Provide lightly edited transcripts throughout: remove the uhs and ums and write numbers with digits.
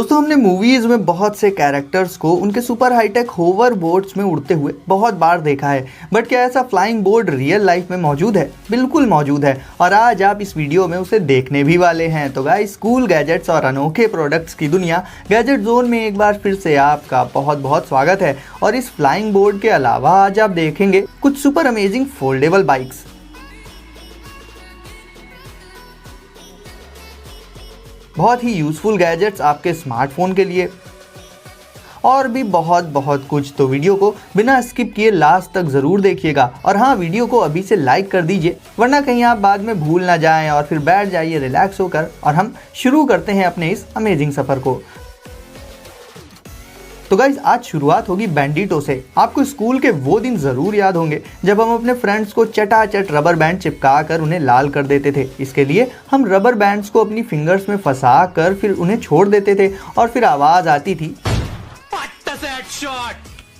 दोस्तों हमने मूवीज में बहुत से कैरेक्टर्स को उनके सुपर हाईटेक होवर बोर्ड्स में उड़ते हुए बहुत बार देखा है, बट क्या ऐसा फ्लाइंग बोर्ड रियल लाइफ में मौजूद है? बिल्कुल मौजूद है और आज आप इस वीडियो में उसे देखने भी वाले हैं। तो गाइस, कूल गैजेट्स और अनोखे प्रोडक्ट्स की दुनिया गैजेट जोन में एक बार फिर से आपका बहुत बहुत स्वागत है। और इस फ्लाइंग बोर्ड के अलावा आज आप देखेंगे कुछ सुपर अमेजिंग फोल्डेबल बाइक्स, बहुत ही यूजफुल गैजेट्स आपके स्मार्टफोन के लिए और भी बहुत कुछ। तो वीडियो को बिना स्किप किए लास्ट तक ज़रूर देखिएगा। और हाँ, वीडियो को अभी से लाइक कर दीजिए, वरना कहीं आप बाद में भूल ना जाएं और फिर बैठ जाइए रिलैक्स होकर और हम शुरू करते हैं अपने इस अमेजिंग सफ़र को। तो गाइज, आज शुरुआत होगी बैंडिटो से। आपको स्कूल के वो दिन ज़रूर याद होंगे जब हम अपने फ्रेंड्स को चटाचट रबर बैंड चिपका कर उन्हें लाल कर देते थे। इसके लिए हम रबर बैंड्स को अपनी फिंगर्स में फंसा कर फिर उन्हें छोड़ देते थे और फिर आवाज़ आती थी।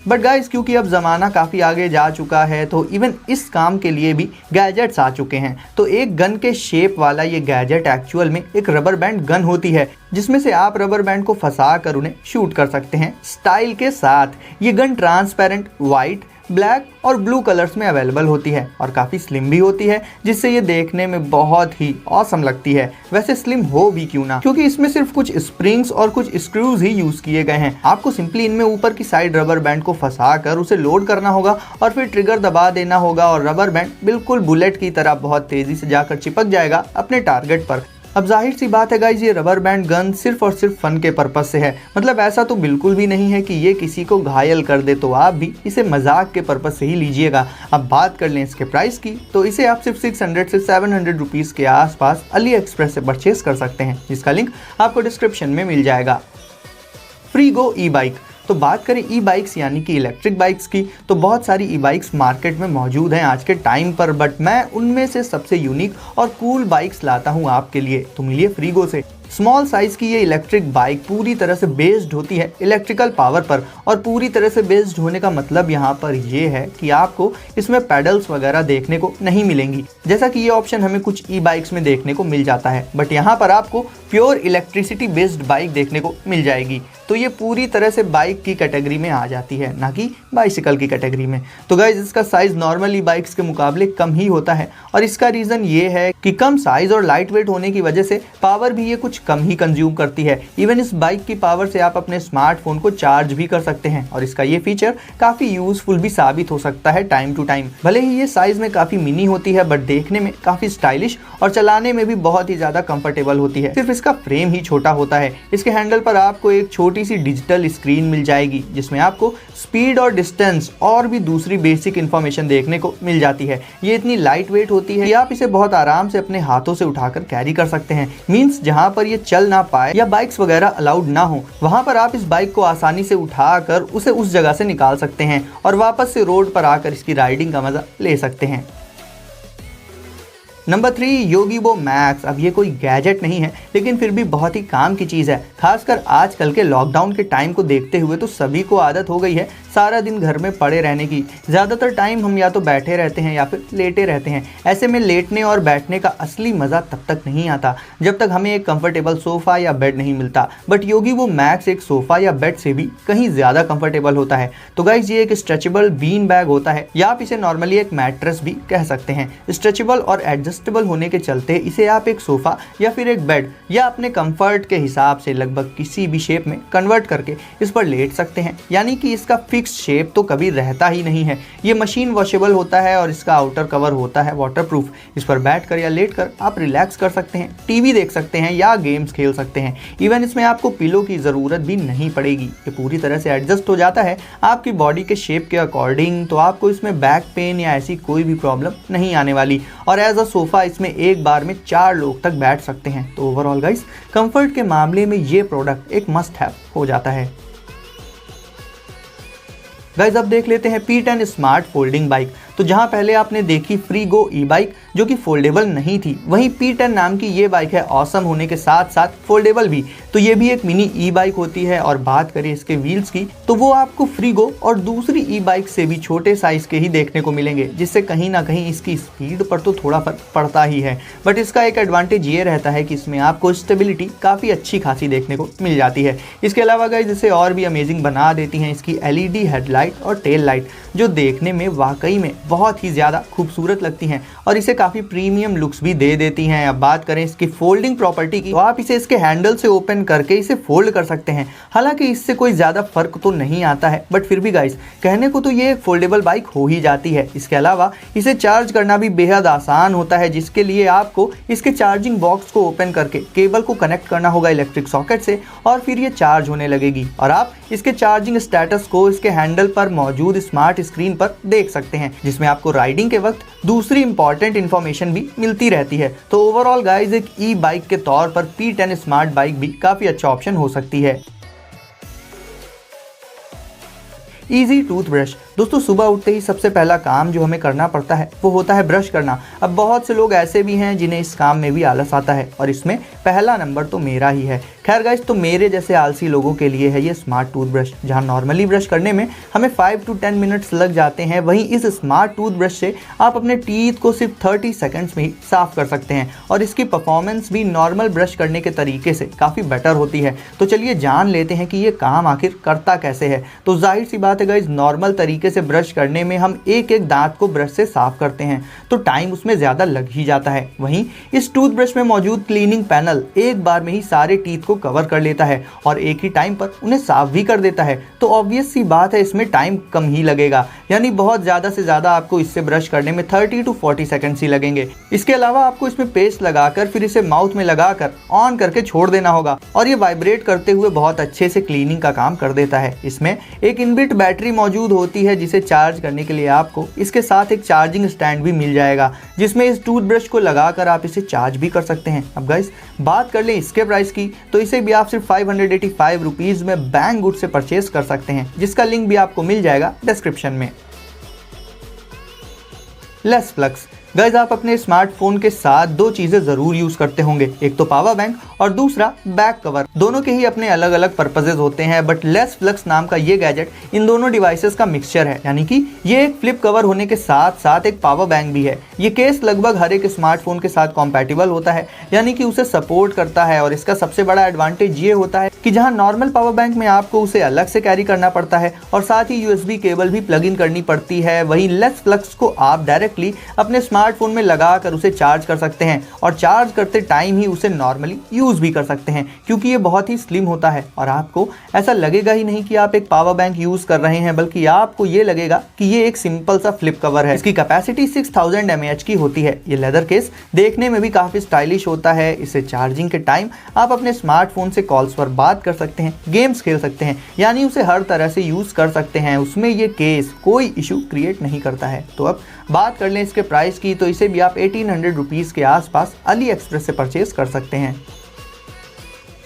बट गाइस, क्योंकि अब ज़माना काफ़ी आगे जा चुका है तो इवन इस काम के लिए भी गैजेट्स आ चुके हैं। तो एक गन के शेप वाला ये गैजेट एक्चुअल में एक रबर बैंड गन होती है, जिसमें से आप रबर बैंड को फंसा कर उन्हें शूट कर सकते हैं स्टाइल के साथ। ये गन ट्रांसपेरेंट वाइट, ब्लैक और ब्लू कलर्स में अवेलेबल होती है और काफ़ी स्लिम भी होती है, जिससे ये देखने में बहुत ही ऑसम लगती है। वैसे स्लिम हो भी क्यों ना, क्योंकि इसमें सिर्फ कुछ स्प्रिंग्स और कुछ स्क्रूज ही यूज किए गए हैं। आपको सिंपली इनमें ऊपर की साइड रबर बैंड को फंसा कर उसे लोड करना होगा और फिर ट्रिगर दबा देना होगा और रबर बैंड बिल्कुल बुलेट की तरह बहुत तेजी से जाकर चिपक जाएगा अपने टारगेट पर। अब जाहिर सी बात है गाइज, ये रबर बैंड गन सिर्फ और सिर्फ फन के पर्पज से है। मतलब ऐसा तो बिल्कुल भी नहीं है कि ये किसी को घायल कर दे, तो आप भी इसे मजाक के पर्पज से ही लीजिएगा। अब बात कर लें इसके प्राइस की, तो इसे आप सिर्फ 600 से 700 रुपीज़ के आसपास अली एक्सप्रेस से परचेज कर सकते हैं, जिसका लिंक आपको डिस्क्रिप्शन में मिल जाएगा। फ्रीगो ई बाइक। तो बात करें ई बाइक्स यानी कि इलेक्ट्रिक बाइक्स की, तो बहुत सारी ई बाइक्स मार्केट में मौजूद हैं आज के टाइम पर, बट मैं उनमें से सबसे यूनिक और कूल बाइक्स लाता हूं आपके लिए। तो मिलिए फ्रीगो से। स्मॉल साइज़ की ये इलेक्ट्रिक बाइक पूरी तरह से बेस्ड होती है इलेक्ट्रिकल पावर पर, और पूरी तरह से बेस्ड होने का मतलब यहाँ पर ये है कि आपको इसमें पेडल्स वगैरह देखने को नहीं मिलेंगी, जैसा कि ये ऑप्शन हमें कुछ ई बाइक्स में देखने को मिल जाता है। बट यहाँ पर आपको प्योर इलेक्ट्रिसिटी बेस्ड बाइक देखने को मिल जाएगी। तो ये पूरी तरह से बाइक की कैटेगरी में आ जाती है, ना कि बाइसिकल की कैटेगरी में। तो गाइज, इसका साइज़ नॉर्मली बाइक्स के मुकाबले कम ही होता है और इसका रीज़न ये है कि कम साइज़ और लाइट वेट होने की वजह से पावर भी ये कुछ कम ही कंज्यूम करती है। इवन इस बाइक की पावर से आप अपने स्मार्टफोन को चार्ज भी कर सकते हैं और इसका ये फीचर काफ़ी यूज़फुल भी साबित हो सकता है टाइम टू टाइम। भले ही ये साइज़ में काफ़ी मिनी होती है, बट देखने में काफ़ी स्टाइलिश और चलाने में भी बहुत ही ज़्यादा कंफर्टेबल होती है। सिर्फ इसका फ्रेम ही छोटा होता है। इसके हैंडल पर आपको एक छोटी सी डिजिटल स्क्रीन मिल जाएगी, जिसमें आपको स्पीड और डिस्टेंस और भी दूसरी बेसिक इंफॉर्मेशन देखने को मिल जाती है। ये इतनी लाइट वेट होती है कि आप इसे बहुत आराम से अपने हाथों से उठाकर कैरी कर सकते हैं। मीन्स जहाँ पर ये चल ना पाए या बाइक्स वगैरह अलाउड ना हो, वहां पर आप इस बाइक को आसानी से उठाकर उसे उस जगह से निकाल सकते हैं और वापस से रोड पर आकर इसकी राइडिंग का मजा ले सकते हैं। Number 3, Yogibo Max. अब ये कोई गैजेट नहीं है, लेकिन फिर भी बहुत ही काम की चीज़ है। खासकर आजकल के लॉकडाउन के टाइम को देखते हुए तो सभी को आदत हो गई है सारा दिन घर में पड़े रहने की। ज़्यादातर टाइम हम या तो बैठे रहते हैं या फिर लेटे रहते हैं। ऐसे में लेटने और बैठने का असली मज़ा तब तक नहीं आता जब तक हमें एक कंफर्टेबल सोफ़ा या बेड नहीं मिलता। बट योगीबो मैक्स एक सोफ़ा या बेड से भी कहीं ज़्यादा कंफर्टेबल होता है। तो गाइज, ये एक स्ट्रेचेबल बीन बैग होता है, या आप इसे नॉर्मली एक मैट्रेस भी कह सकते हैं। स्ट्रेचेबल और एडजस्टेबल होने के चलते इसे आप एक सोफ़ा या फिर एक बेड या अपने कंफर्ट के हिसाब से लगभग किसी भी शेप में कन्वर्ट करके इस पर लेट सकते हैं। यानी कि इसका फिक्स शेप तो कभी रहता ही नहीं है। ये मशीन वॉशेबल होता है और इसका आउटर कवर होता है वाटरप्रूफ। इस पर बैठकर या लेटकर आप रिलैक्स कर सकते हैं, टीवी देख सकते हैं या गेम्स खेल सकते हैं। इवन इसमें आपको पिलो की ज़रूरत भी नहीं पड़ेगी। ये पूरी तरह से एडजस्ट हो जाता है आपकी बॉडी के शेप के अकॉर्डिंग, तो आपको इसमें बैक पेन या ऐसी कोई भी प्रॉब्लम नहीं आने वाली। और एज अ सोफ़ा इसमें एक बार में 4 लोग तक बैठ सकते हैं। तो ओवरऑल गाइस, कंफर्ट के मामले में ये प्रोडक्ट एक मस्ट हैव हो जाता है। गाइस, अब देख लेते हैं P10 स्मार्ट फोल्डिंग बाइक। तो जहां पहले आपने देखी फ्रीगो ई बाइक, जो कि फोल्डेबल नहीं थी। वहीं P10 नाम की ये बाइक है ऑसम होने के साथ साथ फोल्डेबल भी। तो ये भी एक मिनी ई बाइक होती है। और बात करें इसके व्हील्स की तो वो आपको फ्रीगो और दूसरी ई बाइक से भी छोटे साइज के ही देखने को मिलेंगे, जिससे कहीं ना कहीं इसकी स्पीड पर तो थोड़ा फर्क पड़ता ही है। बट इसका एक एडवांटेज ये रहता है कि इसमें आपको स्टेबिलिटी काफ़ी अच्छी खासी देखने को मिल जाती है। इसके अलावा गाइस इसे और भी अमेजिंग बना देती हैं इसकी LED हेडलाइट और टेल लाइट, जो देखने में वाकई में बहुत ही ज़्यादा खूबसूरत लगती हैं और इसे काफ़ी प्रीमियम लुक्स भी दे देती हैं। अब बात करें इसकी फोल्डिंग प्रॉपर्टी की तो आप इसे इसके हैंडल से ओपन करके इसे फोल्ड कर सकते हैं। हालांकि इससे कोई ज़्यादा फर्क तो नहीं आता है, बट फिर भी गाइस कहने को तो ये एक फोल्डेबल बाइक हो ही जाती है। इसके अलावा इसे चार्ज करना भी बेहद आसान होता है, जिसके लिए आपको इसके चार्जिंग बॉक्स को ओपन करके केबल को कनेक्ट करना होगा इलेक्ट्रिक सॉकेट से और फिर ये चार्ज होने लगेगी। और आप इसके चार्जिंग स्टेटस को इसके हैंडल पर मौजूद स्मार्ट स्क्रीन पर देख सकते हैं, जिसमें आपको राइडिंग के वक्त दूसरी इंपॉर्टेंट इंफॉर्मेशन भी मिलती रहती है। तो ओवरऑल गाइस एक ई बाइक के तौर पर P10 स्मार्ट बाइक भी काफ़ी अच्छा ऑप्शन हो सकती है। Easy toothbrush. दोस्तों सुबह उठते ही सबसे पहला काम जो हमें करना पड़ता है वो होता है ब्रश करना। अब बहुत से लोग ऐसे भी हैं जिन्हें इस काम में भी आलस आता है और इसमें पहला नंबर तो मेरा ही है। खैर गाइस, तो मेरे जैसे आलसी लोगों के लिए है ये स्मार्ट टूथब्रश, जहां नॉर्मली ब्रश करने में हमें 5 to 10 मिनट्स लग जाते हैं, वहीं इस स्मार्ट टूथब्रश से आप अपने टीथ को सिर्फ 30 सेकंड्स में ही साफ कर सकते हैं और इसकी परफॉर्मेंस भी नॉर्मल ब्रश करने के तरीके से काफ़ी बेटर होती है। तो चलिए जान लेते हैं कि ये काम आखिर करता कैसे है। तो जाहिर सी बात है गाइस, नॉर्मल तरीके से ब्रश करने में हम एक एक दांत को ब्रश से साफ करते हैं तो टाइम उसमें ज़्यादा लग ही जाता है। वहीं इस टूथब्रश में मौजूद क्लीनिंग पैनल एक बार में ही सारे टीथ को कवर कर लेता है और एक ही टाइम पर उन्हें साफ भी कर देता है। तो ऑब्वियस सी बात है इसमें टाइम कम ही लगेगा, यानी बहुत ज़्यादा से ज़्यादा आपको इससे ब्रश करने में 30 to 40 सेकंड्स ही लगेंगे। इसके अलावा आपको इसमें पेस्ट लगाकर फिर इसे माउथ में लगाकर ऑन करके छोड़ देना होगा और ये वाइब्रेट करते हुए बहुत अच्छे से क्लीनिंग का काम कर देता है। इसमें एक इनबिल्ट बैटरी मौजूद होती है जिसे चार्ज करने के लिए आपको इसके साथ एक चार्जिंग स्टैंड भी मिल जाएगा, जिसमें इस टूथब्रश को लगाकर आप इसे चार्ज भी कर सकते हैं। अब गाइस बात कर लें इसके प्राइस की तो इसे भी आप सिर्फ 585 रुपीज़ में बैंगगुड से परचेज कर सकते हैं, जिसका लिंक भी आपको मिल जाएगा डिस्क्रिप्शन में। Less flux. गाइस आप अपने स्मार्टफोन के साथ दो चीज़ें ज़रूर यूज़ करते होंगे, एक तो पावर बैंक और दूसरा बैक कवर। दोनों के ही अपने अलग अलग पर्पसेज होते हैं, बट लेस फ्लक्स नाम का ये गैजेट इन दोनों डिवाइसेस का मिक्सचर है, यानी कि ये एक फ्लिप कवर होने के साथ साथ एक पावर बैंक भी है। ये केस लगभग हर एक स्मार्टफोन के साथ कॉम्पैटिबल होता है, यानी कि उसे सपोर्ट करता है। और इसका सबसे बड़ा एडवांटेज ये होता है कि जहाँ नॉर्मल पावर बैंक में आपको उसे अलग से कैरी करना पड़ता है और साथ ही USB केबल भी प्लग इन करनी पड़ती है, वहीं लेस फ्लक्स को आप डायरेक्टली अपने स्मार्टफोन में लगाकर उसे चार्ज कर सकते हैं और चार्ज करते टाइम ही उसे नॉर्मली यूज़ भी कर सकते हैं, क्योंकि ये बहुत ही स्लिम होता है और आपको ऐसा लगेगा ही नहीं कि आप एक पावर बैंक यूज़ कर रहे हैं, बल्कि आपको ये लगेगा कि ये एक सिंपल सा फ्लिप कवर है। इसकी कैपेसिटी 6000 mAh की होती है। ये लेदर केस देखने में भी काफ़ी स्टाइलिश होता है। इसे चार्जिंग के टाइम आप अपने स्मार्टफोन से कॉल्स पर बात कर सकते हैं, गेम्स खेल सकते हैं, यानी उसे हर तरह से यूज़ कर सकते हैं। उसमें ये केस कोई इशू क्रिएट नहीं करता है। तो अब बात कर लें इसके प्राइस की तो इसे भी आप 1800 रुपीज़ के आसपास अली एक्सप्रेस से परचेज कर सकते हैं।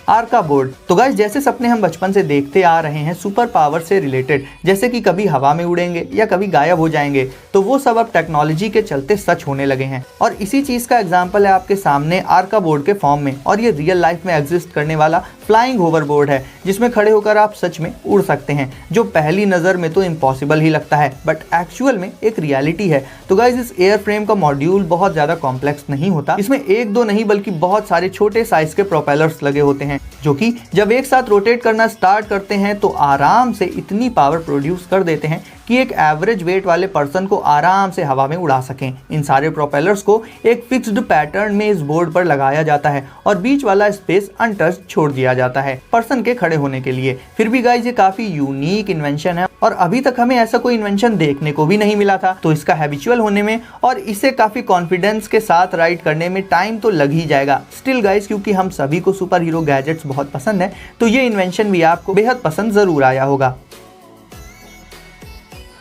आर्का बोर्ड। तो गाइस जैसे सपने हम बचपन से देखते आ रहे हैं सुपर पावर से रिलेटेड, जैसे कि कभी हवा में उड़ेंगे या कभी गायब हो जाएंगे, तो वो सब अब टेक्नोलॉजी के चलते सच होने लगे हैं। और इसी चीज़ का एग्जाम्पल है आपके सामने आर्का बोर्ड के फॉर्म में। और ये रियल लाइफ में एग्जिस्ट करने वाला फ्लाइंग होवर बोर्ड है, जिसमें खड़े होकर आप सच में उड़ सकते हैं, जो पहली नज़र में तो इम्पॉसिबल ही लगता है, बट एक्चुअल में एक रियलिटी है। तो गाइस इस एयर फ्रेम का मॉड्यूल बहुत ज़्यादा कॉम्प्लेक्स नहीं होता। इसमें एक दो नहीं बल्कि बहुत सारे छोटे साइज के प्रोपेलर्स लगे होते हैं, जो कि जब एक साथ रोटेट करना स्टार्ट करते हैं तो आराम से इतनी पावर प्रोड्यूस कर देते हैं कि एक एवरेज वेट वाले पर्सन को आराम से हवा में उड़ा सकें। इन सारे प्रोपेलर्स को एक फिक्स्ड पैटर्न में इस बोर्ड पर लगाया जाता है और बीच वाला स्पेस अनटच्ड छोड़ दिया जाता है पर्सन के खड़े होने के लिए। फिर भी गाइस ये काफी यूनिक इन्वेंशन है और अभी तक हमें ऐसा कोई इन्वेंशन देखने को भी नहीं मिला था। तो इसका हैबिचुअल होने में और इसे काफी कॉन्फिडेंस के साथ राइड करने में टाइम तो लग ही जाएगा। स्टिल गाइस क्योंकि हम सभी को सुपर हीरो गैजेट्स बहुत पसंद है, तो ये इन्वेंशन भी आपको बेहद पसंद जरूर आया होगा।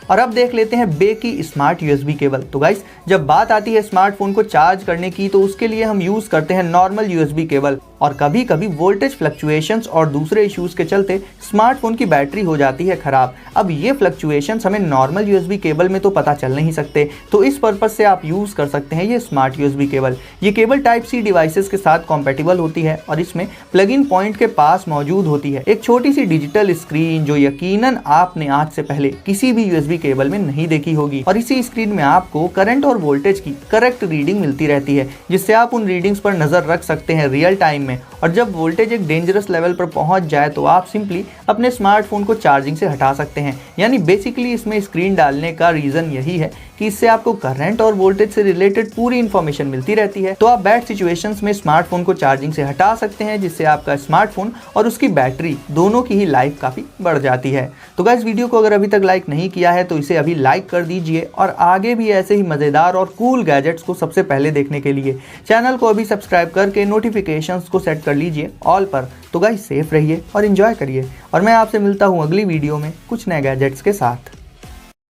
और अब देख लेते हैं बे की स्मार्ट USB केबल। तो गाइस जब बात आती है स्मार्टफोन को चार्ज करने की तो उसके लिए हम यूज़ करते हैं नॉर्मल USB केबल, और कभी कभी वोल्टेज फ्लक्चुएशंस और दूसरे इश्यूज के चलते स्मार्टफोन की बैटरी हो जाती है खराब। अब ये फ्लक्चुएशंस हमें नॉर्मल यूएसबी केबल में तो पता चल नहीं सकते, तो इस पर्पज से आप यूज़ कर सकते हैं ये स्मार्ट यूएसबी केबल। ये केबल टाइप सी डिवाइसेस के साथ कॉम्पेटिबल होती है और इसमें प्लग इन पॉइंट के पास मौजूद होती है एक छोटी सी डिजिटल स्क्रीन, जो यकीनन आपने आज से पहले किसी भी यूएसबी केबल में नहीं देखी होगी। और इसी स्क्रीन में आपको करंट और वोल्टेज की करेक्ट रीडिंग मिलती रहती है, जिससे आप उन रीडिंग्स पर नजर रख सकते हैं रियल टाइम में। और जब वोल्टेज एक डेंजरस लेवल पर पहुंच जाए तो आप सिंपली अपने स्मार्टफोन को चार्जिंग से हटा सकते हैं। यानी बेसिकली इसमें स्क्रीन डालने का रीज़न यही है कि इससे आपको करंट और वोल्टेज से रिलेटेड पूरी इन्फॉर्मेशन मिलती रहती है। तो आप बैड सिचुएशंस में स्मार्टफोन को चार्जिंग से हटा सकते हैं, जिससे आपका स्मार्टफोन और उसकी बैटरी दोनों की ही लाइफ काफ़ी बढ़ जाती है। तो गाइस, वीडियो को अगर अभी तक लाइक नहीं किया है तो इसे अभी लाइक कर दीजिए, और आगे भी ऐसे ही मज़ेदार और कूल गैजेट्स को सबसे पहले देखने के लिए चैनल को अभी सब्सक्राइब करके नोटिफिकेशंस को सेट कर लीजिए ऑल पर। तो गाइस, सेफ रहिए और एंजॉय करिए, और मैं आपसे मिलता हूँ अगली वीडियो में कुछ नए गैजेट्स के साथ।